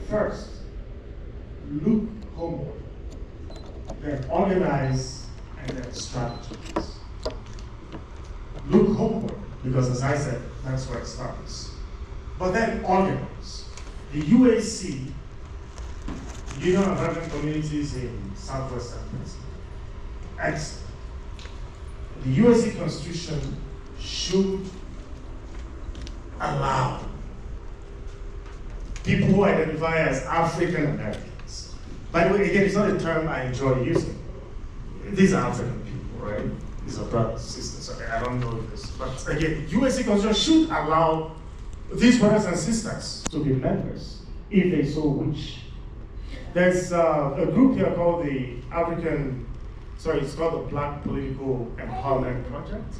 First, look homeward, then organize, and then strategize. Look homeward, because as I said, that's where it starts. But then organize. The UAC, Union of African Communities in Southwestern Pennsylvania, excellent. The UAC Constitution should allow people who identify as African Americans. By the way, again, it's not a term I enjoy using. These are African people, right? These are brothers, sisters. Okay, I don't know this. But again, UAC Constitution should allow these brothers and sisters to be members, if they so wish. There's a group here called the it's called the Black Political Empowerment Project,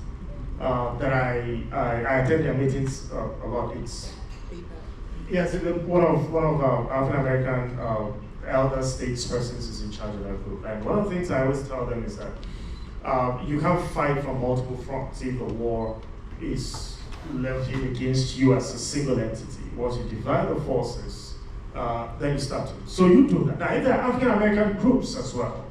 that I attend their meetings a lot. Yes, one of our African American elder statespersons is in charge of that group. And one of the things I always tell them is that you can't fight from multiple fronts if the war is leveled against you as a single entity. Once you divide the forces, then you start to. So you do that. Now, if there are African American groups as well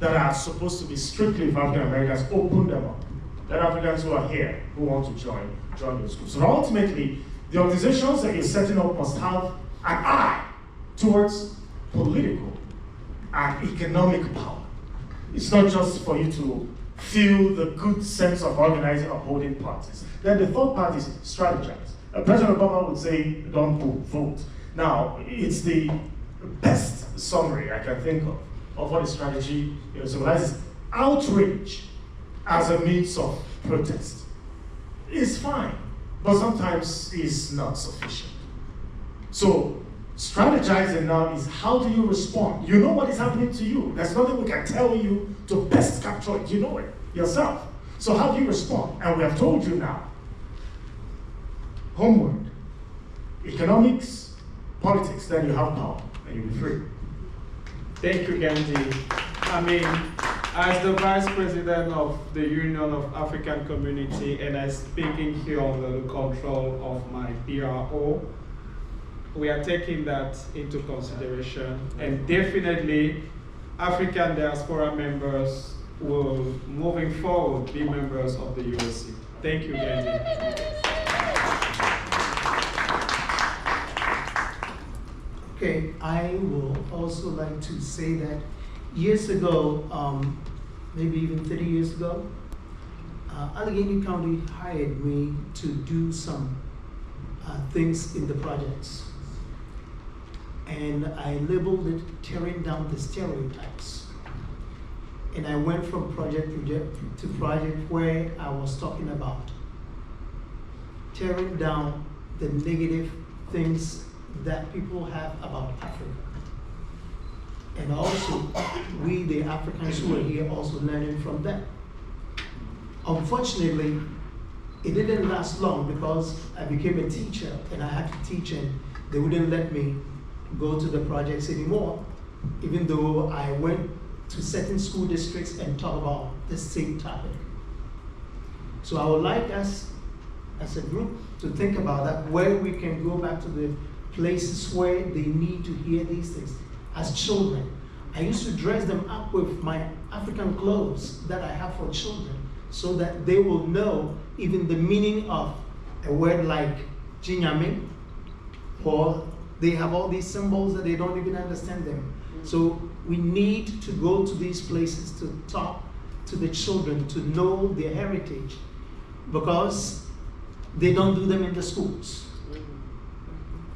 that are supposed to be strictly for African Americans, open them up. Let Africans who are here, who want to join those groups. So ultimately, the organizations that you're setting up must have an eye towards political and economic power. It's not just for you to feel the good sense of organizing or holding parties. Then the third part is strategize. President Obama would say, don't vote. Now, it's the best summary I can think of what a strategy symbolizes. Outrage as a means of protest is fine, but sometimes is not sufficient. So strategizing now is, how do you respond? You know what is happening to you. There's nothing we can tell you to best capture it. You know it yourself. So how do you respond? And we have told you now. Homeward. Economics, politics, then you have power and you'll be free. Thank you, Gandhi. I mean, as the Vice President of the Union of African Community, and I'm speaking here under the control of my PRO, we are taking that into consideration, and definitely African diaspora members will, moving forward, be members of the UAC. Thank you, Gandhi. Okay, I will also like to say that years ago, maybe even 30 years ago, Allegheny County hired me to do some things in the projects. And I labeled it Tearing Down the Stereotypes. And I went from project to project where I was talking about tearing down the negative things that people have about Africa. And also, we, the Africans who are here, also learning from them. Unfortunately, it didn't last long because I became a teacher and I had to teach, and they wouldn't let me go to the projects anymore, even though I went to certain school districts and talk about the same topic. So I would like us as a group to think about that, where we can go back to the places where they need to hear these things. As children, I used to dress them up with my African clothes that I have for children, so that they will know even the meaning of a word like Jinyame, or they have all these symbols that they don't even understand them. So we need to go to these places to talk to the children, to know their heritage, because they don't do them in the schools.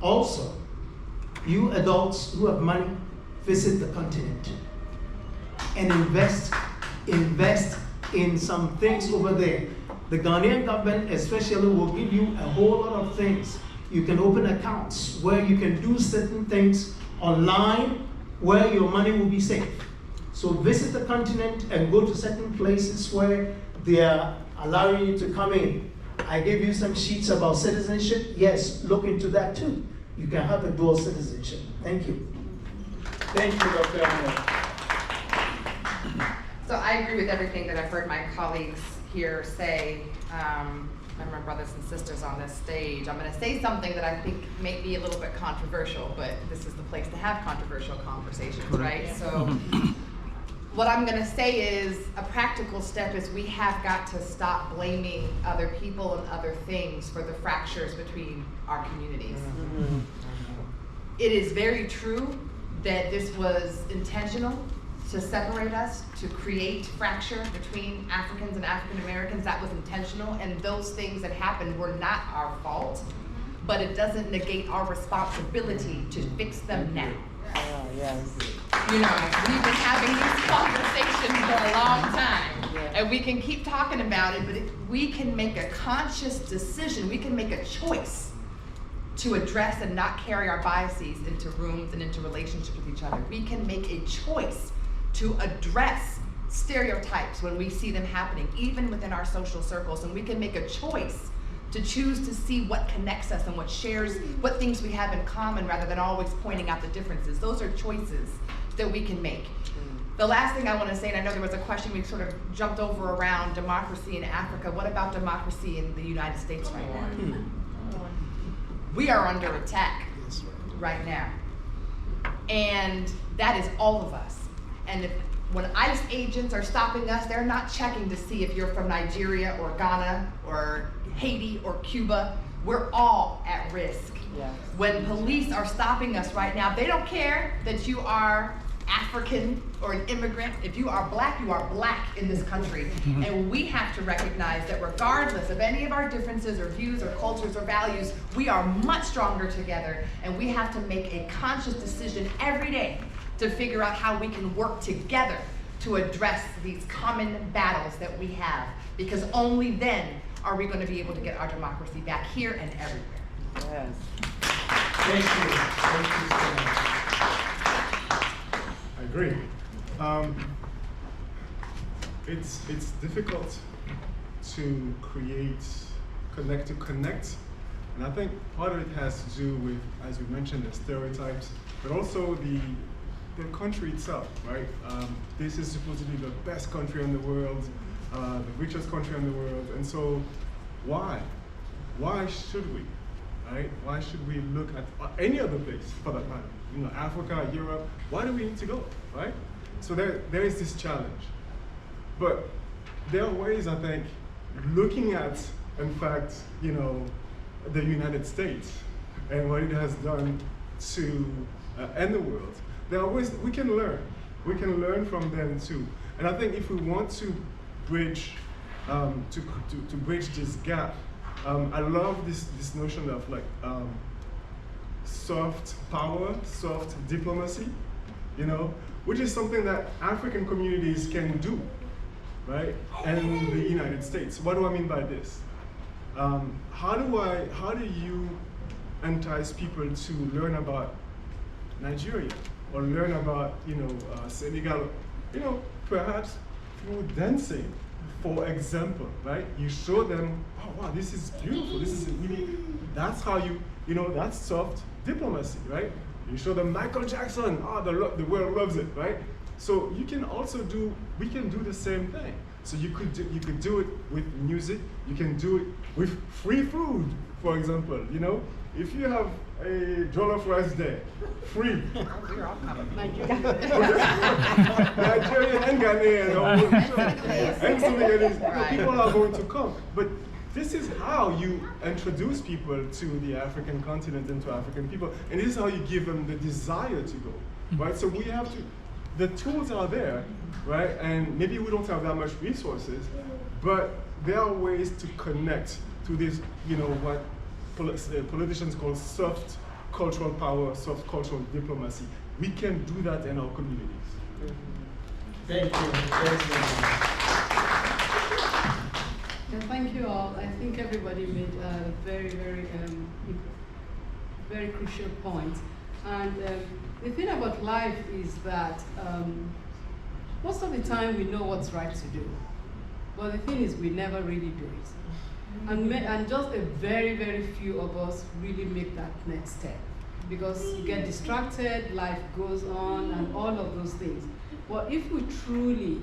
Also, you adults who have money, visit the continent and invest in some things over there. The Ghanaian government especially will give you a whole lot of things. You can open accounts where you can do certain things online where your money will be safe. So visit the continent and go to certain places where they are allowing you to come in. I gave you some sheets about citizenship. Yes, look into that too. You can have a dual citizenship. Thank you. Thank you, Dr. Ahmed. So I agree with everything that I've heard my colleagues here say. and my brothers and sisters on this stage, I'm going to say something that I think may be a little bit controversial, but this is the place to have controversial conversations, right? So what I'm going to say is a practical step is we have got to stop blaming other people and other things for the fractures between our communities. It is very true that this was intentional to separate us, to create fracture between Africans and African Americans. That was intentional, and those things that happened were not our fault, but it doesn't negate our responsibility to fix them now. Oh, yes. You know, we've been having these conversations for a long time, and we can keep talking about it, but we can make a conscious decision, we can make a choice to address and not carry our biases into rooms and into relationships with each other. We can make a choice to address stereotypes when we see them happening, even within our social circles, and we can make a choice to choose to see what connects us and what shares, what things we have in common rather than always pointing out the differences. Those are choices that we can make. The last thing I want to say, and I know there was a question we sort of jumped over around democracy in Africa. What about democracy in the United States right now? We are under attack right now. And that is all of us. And when ICE agents are stopping us, they're not checking to see if you're from Nigeria or Ghana or Haiti or Cuba. We're all at risk. Yes. When police are stopping us right now, they don't care that you are African or an immigrant. If you are black in this country. And we have to recognize that regardless of any of our differences or views or cultures or values, we are much stronger together, and we have to make a conscious decision every day to figure out how we can work together to address these common battles that we have, because only then are we going to be able to get our democracy back here and everywhere. Yes. Thank you. Thank you so much. I agree. It's difficult to connect, and I think part of it has to do with, as we mentioned, the stereotypes, but also the country itself, right? This is supposedly the best country in the world, the richest country in the world, and so why? Why should we, right? Why should we look at any other place for that matter? You know, Africa, Europe, why do we need to go, right? So there is this challenge. But there are ways, I think, looking at, in fact, you know, the United States and what it has done to end the world. There are ways we can learn. We can learn from them too. And I think if we want to bridge, to bridge this gap, I love this notion of like soft power, soft diplomacy, you know, which is something that African communities can do, right? And the United States. What do I mean by this? How do you entice people to learn about Nigeria or learn about, you know, Senegal, you know, perhaps through dancing, for example, right? You show them, oh wow, this is beautiful. This is really, that's how you know, that's soft diplomacy, right? You show them Michael Jackson, the world loves it, right? So you can also we can do the same thing. So you could do it with music. You can do it with free food, for example. You know, if you have a jollof rice day, free. We're all common. Nigerian and Ghanaian, and Senegalese, Right. people are going to come. But this is how you introduce people to the African continent and to African people, and this is how you give them the desire to go, right? So we have to, the tools are there, right? And maybe we don't have that much resources, but there are ways to connect to this, you know, what politicians call soft cultural power, soft cultural diplomacy. We can do that in our communities. Thank you. Thank you. Yeah, thank you all. I think everybody made a very, very crucial point. And the thing about life is that most of the time we know what's right to do. But the thing is we never really do it. And just a very, very few of us really make that next step. Because you get distracted, life goes on, and all of those things. But if we truly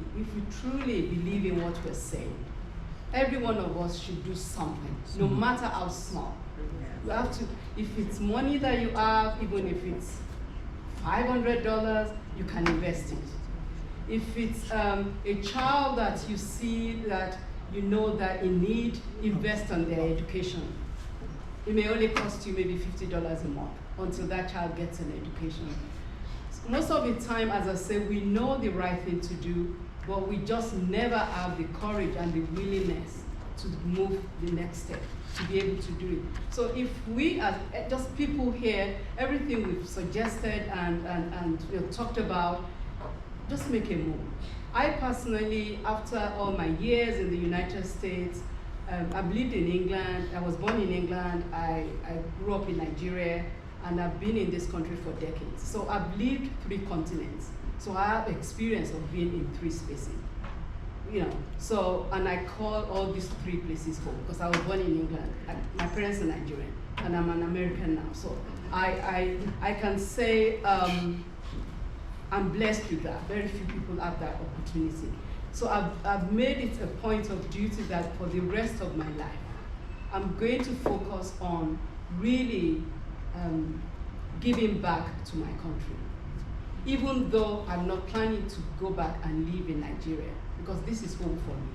believe in what we're saying, Every one of us should do something, no matter how small. You have to, if it's money that you have, even if it's $500, you can invest it. If it's a child that you see that you know that in need, invest on their education. It may only cost you maybe $50 a month until that child gets an education. Most of the time, as I say, we know the right thing to do, but we just never have the courage and the willingness to move the next step, to be able to do it. So if we are just people here, everything we've suggested and talked about, just make a move. I personally, after all my years in the United States, I've lived in England, I was born in England, I grew up in Nigeria, and I've been in this country for decades. So I've lived 3 continents. So I have experience of being in 3 spaces. So, and I call all these 3 places home because I was born in England. My parents are Nigerian, and I'm an American now. So I can say I'm blessed with that. Very few people have that opportunity. So I've made it a point of duty that for the rest of my life, I'm going to focus on really giving back to my country. Even though I'm not planning to go back and live in Nigeria, because this is home for me.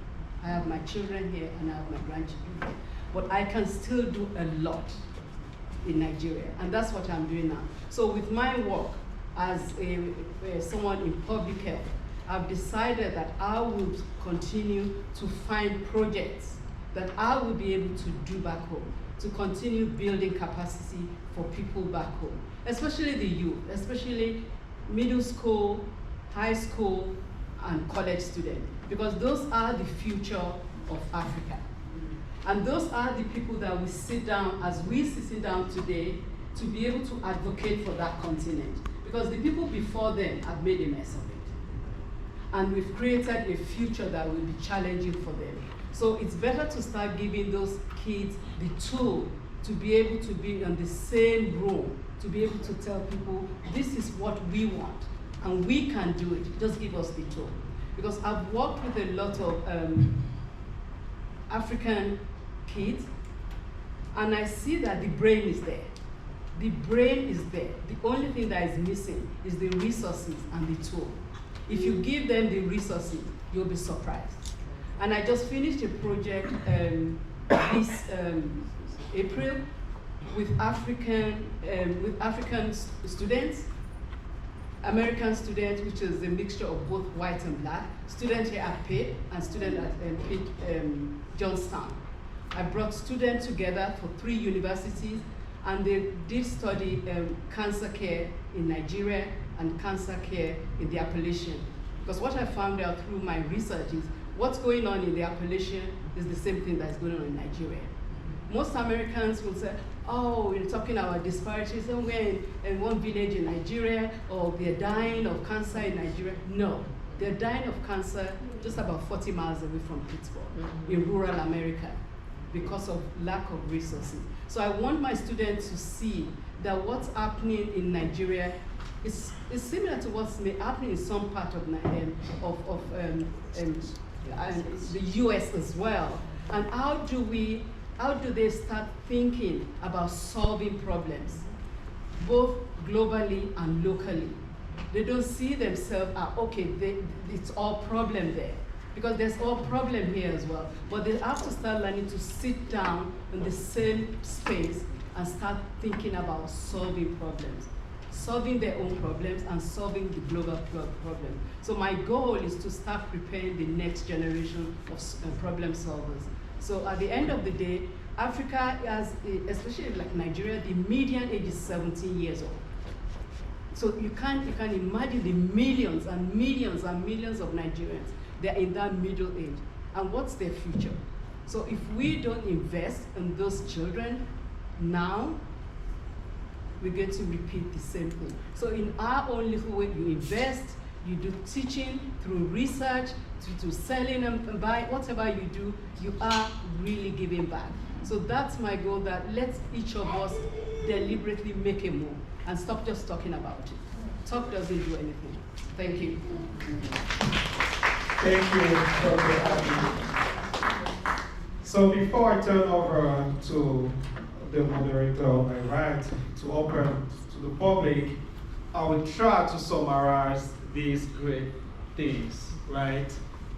I have my children here and I have my grandchildren here. But I can still do a lot in Nigeria, and that's what I'm doing now. So with my work as someone in public health, I've decided that I will continue to find projects that I will be able to do back home, to continue building capacity for people back home, especially the youth, especially middle school, high school, and college students, because those are the future of Africa. And those are the people that we sit down, as we sit down today, to be able to advocate for that continent. Because the people before them have made a mess of it. And we've created a future that will be challenging for them. So it's better to start giving those kids the tool to be able to be in the same room, to be able to tell people, this is what we want, and we can do it. Just give us the tool. Because I've worked with a lot of African kids, and I see that the brain is there. The brain is there. The only thing that is missing is the resources and the tool. If you give them the resources, you'll be surprised. And I just finished a project this April with African students, American students, which is a mixture of both white and black, students here at Pitt and students at Pitt Johnstown. I brought students together for 3 universities, and they did study cancer care in Nigeria and cancer care in the Appalachian. Because what I found out through my research is what's going on in the Appalachian is the same thing that's going on in Nigeria. Most Americans will say, oh, we're talking about disparities somewhere in one village in Nigeria, or they're dying of cancer in Nigeria. No, they're dying of cancer just about 40 miles away from Pittsburgh, in rural America, because of lack of resources. So I want my students to see that what's happening in Nigeria is similar to what's happening in some part of the US as well. And how do they start thinking about solving problems, both globally and locally? They don't see themselves as, okay, it's all problem there, because there's all problem here as well. But they have to start learning to sit down in the same space and start thinking about solving problems, solving their own problems and solving the global problem. So my goal is to start preparing the next generation of problem solvers. So at the end of the day, Africa has, especially like Nigeria, the median age is 17 years old. So you can imagine the millions and millions and millions of Nigerians, they're in that middle age. And what's their future? So if we don't invest in those children now, we're going to repeat the same thing. So in our own little way, you invest, you do teaching through research, to selling and buying, whatever you do, you are really giving back. So that's my goal, that let each of us deliberately make a move and stop just talking about it. Talk doesn't do anything. Thank you. Thank you, Dr. Abby. So before I turn over to the moderator on my right to open to the public, I will try to summarize these great things, right?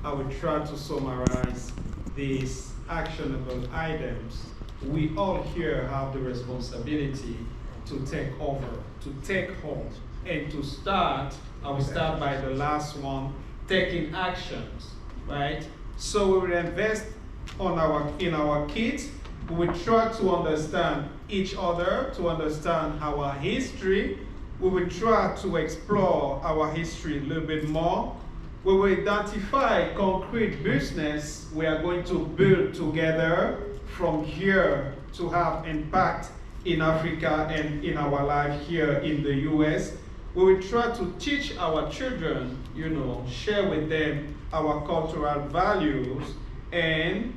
I will try to summarize these actionable items. We all here have the responsibility to take over, to take hold, and to start. I will start by the last one, taking actions, right? So we will invest in our kids. We will try to understand each other, to understand our history. We will try to explore our history a little bit more. We will identify concrete business we are going to build together from here to have impact in Africa and in our life here in the US. We will try to teach our children, share with them our cultural values, and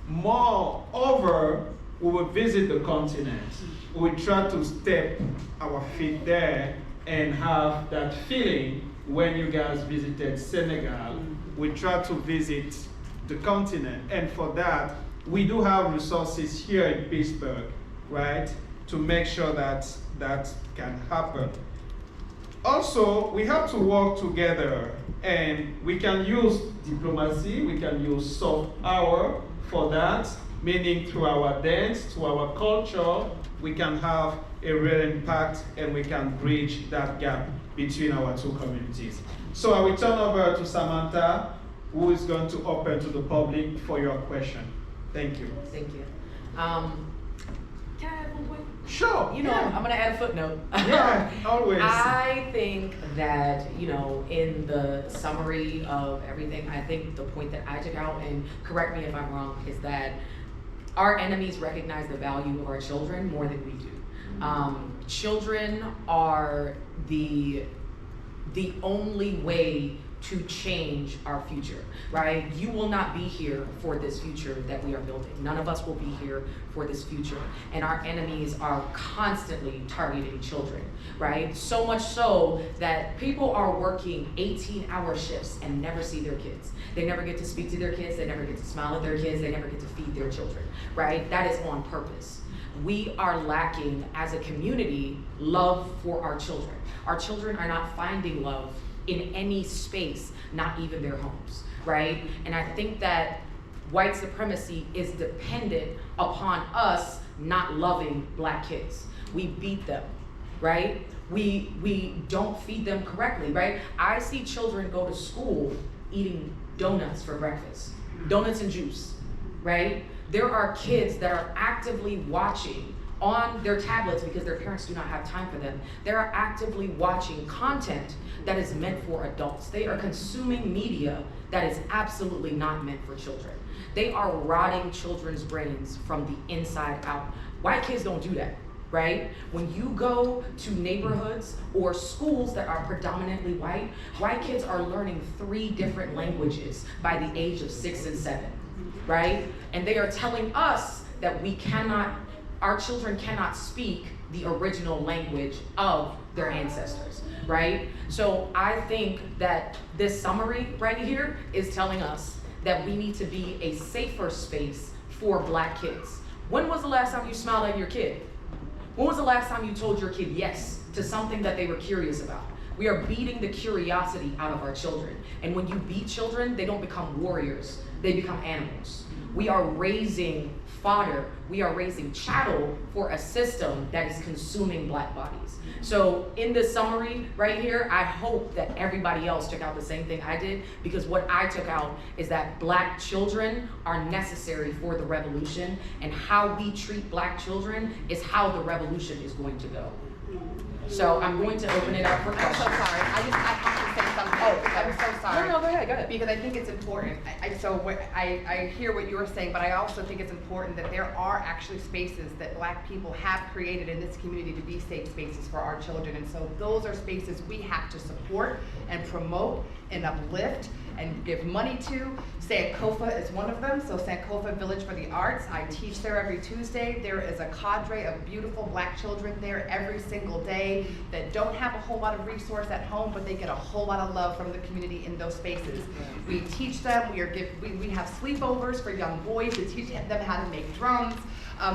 moreover, we will visit the continent. We will try to step our feet there and have that feeling when you guys visited Senegal. We try to visit the continent, and for that, we do have resources here in Pittsburgh, right, to make sure that that can happen. Also, we have to work together, and we can use diplomacy, we can use soft power for that, meaning through our dance, through our culture, we can have a real impact and we can bridge that gap between our two communities. So I will turn over to Samantha, who is going to open to the public for your question. Thank you. Thank you. Can I add one point? Sure. I'm going to add a footnote. Yeah, always. I think that, in the summary of everything, I think the point that I took out, and correct me if I'm wrong, is that our enemies recognize the value of our children more than we do. Children are the only way to change our future, right? You will not be here for this future that we are building. None of us will be here for this future. And our enemies are constantly targeting children, right? So much so that people are working 18-hour shifts and never see their kids. They never get to speak to their kids. They never get to smile at their kids. They never get to feed their children, right? That is on purpose. We are lacking, as a community, love for our children. Our children are not finding love in any space, not even their homes, right? And I think that white supremacy is dependent upon us not loving Black kids. We beat them, right? We don't feed them correctly, right? I see children go to school eating donuts for breakfast, donuts and juice, right? There are kids that are actively watching on their tablets because their parents do not have time for them. They are actively watching content that is meant for adults. They are consuming media that is absolutely not meant for children. They are rotting children's brains from the inside out. White kids don't do that, right? When you go to neighborhoods or schools that are predominantly white kids are learning 3 different languages by the age of 6 and 7, right? And they are telling us that our children cannot speak the original language of their ancestors, right? So I think that this summary right here is telling us that we need to be a safer space for Black kids. When was the last time you smiled at your kid? When was the last time you told your kid yes to something that they were curious about? We are beating the curiosity out of our children. And when you beat children, they don't become warriors, they become animals. We are raising fodder, we are raising chattel for a system that is consuming Black bodies. So in this summary right here, I hope that everybody else took out the same thing I did, because what I took out is that Black children are necessary for the revolution, and how we treat Black children is how the revolution is going to go. So I'm going to open it up for questions. I'm so sorry. I have to say something. I'm so sorry. No, go ahead. Because I think it's important. I hear what you were saying, but I also think it's important that there are actually spaces that Black people have created in this community to be safe spaces for our children. And so those are spaces we have to support and promote and uplift and give money to. Sankofa is one of them. So Sankofa Village for the Arts. I teach there every Tuesday. There is a cadre of beautiful Black children there every single day that don't have a whole lot of resource at home, but they get a whole lot of love from the community in those spaces. We teach them, we have sleepovers for young boys to teach them how to make drums.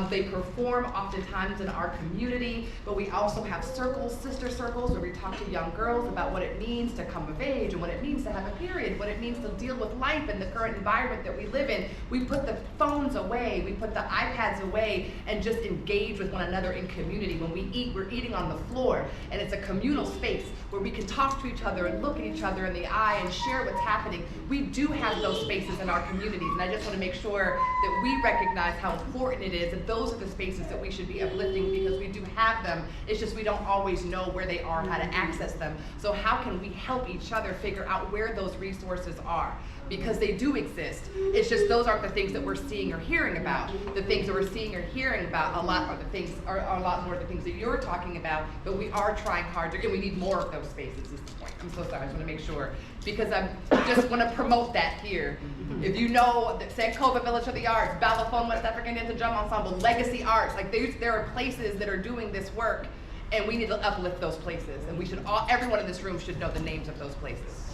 They perform oftentimes in our community, but we also have circles, sister circles, where we talk to young girls about what it means to come of age and what it means to have a period, what it means to deal with life in the current environment that we live in. We put the phones away, we put the iPads away, and just engage with one another in community. When we eat, we're eating on the floor, and it's a communal space where we can talk to each other and look at each other in the eye and share what's happening. We do have those spaces in our communities, and I just want to make sure that we recognize how important it is, and those are the spaces that we should be uplifting, because we do have them. It's just we don't always know where they are, how to access them. So how can we help each other figure out where those resources are? Because they do exist. It's just those aren't the things that we're seeing or hearing about. The things that we're seeing or hearing about a lot are a lot more the things that you're talking about, but we are trying harder, and we need more of those spaces is the point. I'm so sorry, I just want to make sure, because I just want to promote that here. If you know, Sankofa Village of the Arts, Balaphone West African Dance and Drum Ensemble, Legacy Arts, like there are places that are doing this work, and we need to uplift those places, and we should everyone in this room should know the names of those places.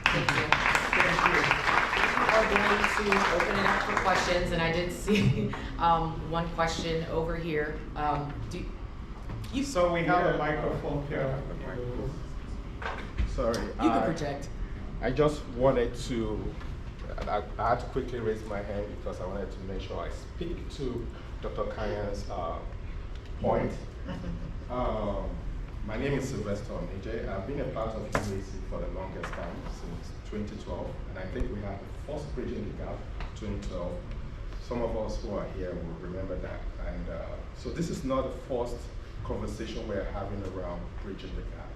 Thank you. We are going to open it up for questions, and I did see one question over here. So we have a microphone here. Sorry. You can project. I just wanted to, I had to quickly raise my hand because I wanted to make sure I speak to Dr. Kanyan's point. My name is Sylvester Onije. I've been a part of UAC for the longest time, since 2012, and I think we had the first Bridging the Gap, 2012. Some of us who are here will remember that. And so this is not the first conversation we're having around Bridging the Gap.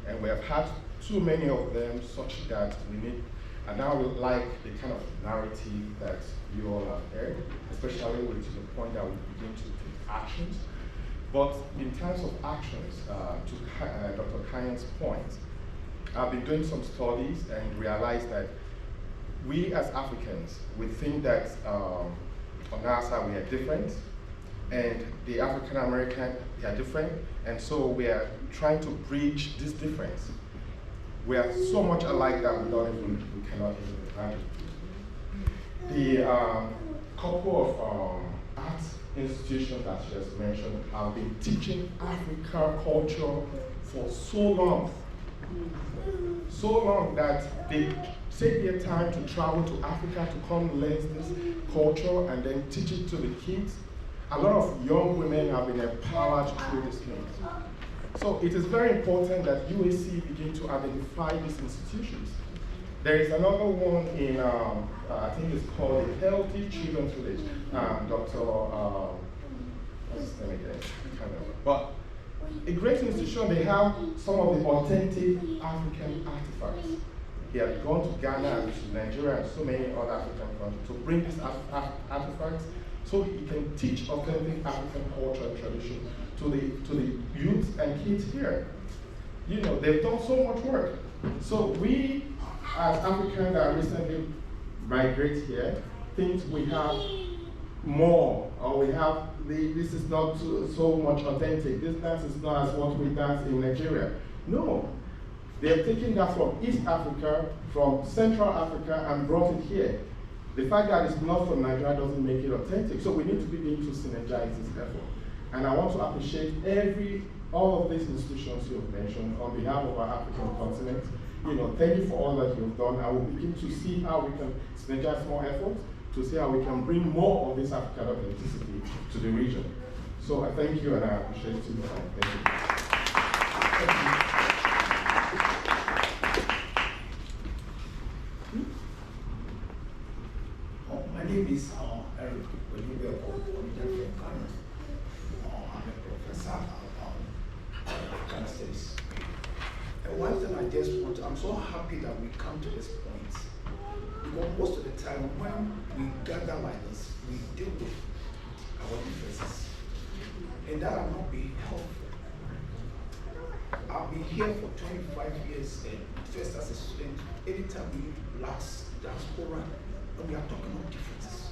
And we have had too many of them such that we need, and now we like the kind of narrative that you all have heard, especially to the point that we begin to take actions. But in terms of actions, to Dr. Kanyan's point, I've been doing some studies and realized that we as Africans, we think that on our side we are different, and the African American, they are different, and so we are trying to bridge this difference. We are so much alike that we cannot even imagine. The couple of art institutions that she has mentioned have been teaching African culture for so long that they take their time to travel to Africa to come learn this culture and then teach it to the kids. A lot of young women have been empowered through this thing. So it is very important that UAC begin to identify these institutions. There is another one in, I think it's called the Healthy Children's Village. Dr. What's his name again? I can't remember. But a great institution, they have some of the authentic African artifacts. He had gone to Ghana and to Nigeria and so many other African countries to bring these artifacts so he can teach authentic African culture and tradition to the youth and kids here. You know, they've done so much work. So we, as Africans that recently migrate here, think we have more, or we have, this is not so much authentic. This dance is not as what we dance in Nigeria. No, they've taken that from East Africa, from Central Africa, and brought it here. The fact that it's not from Nigeria doesn't make it authentic. So we need to begin to synergize this effort. And I want to appreciate all of these institutions you have mentioned on behalf of our African continent. You know, thank you for all that you've done. I will begin to see how we can synergize more efforts to see how we can bring more of this African authenticity to the region. So I thank you and I appreciate you. Thank you. My name is Eric. I'm a professor of African Studies. And one thing I just want to, I'm so happy that we come to this point. Because most of the time when we gather like this, we deal with our differences. And that will not be helpful. I've been here for 25 years, and first as a student, anytime we last diaspora, and we are talking of differences.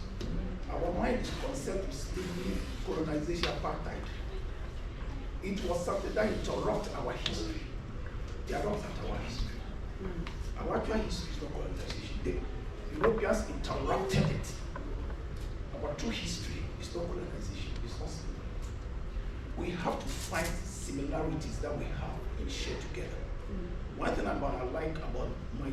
Our mind is concept of slavery, colonization, apartheid. It was something that interrupted our history. They interrupted our history. Our actual history is not colonization. The Europeans interrupted it. Our true history is not colonization, it's not slavery. We have to find similarities that we have and share together. One thing I like about my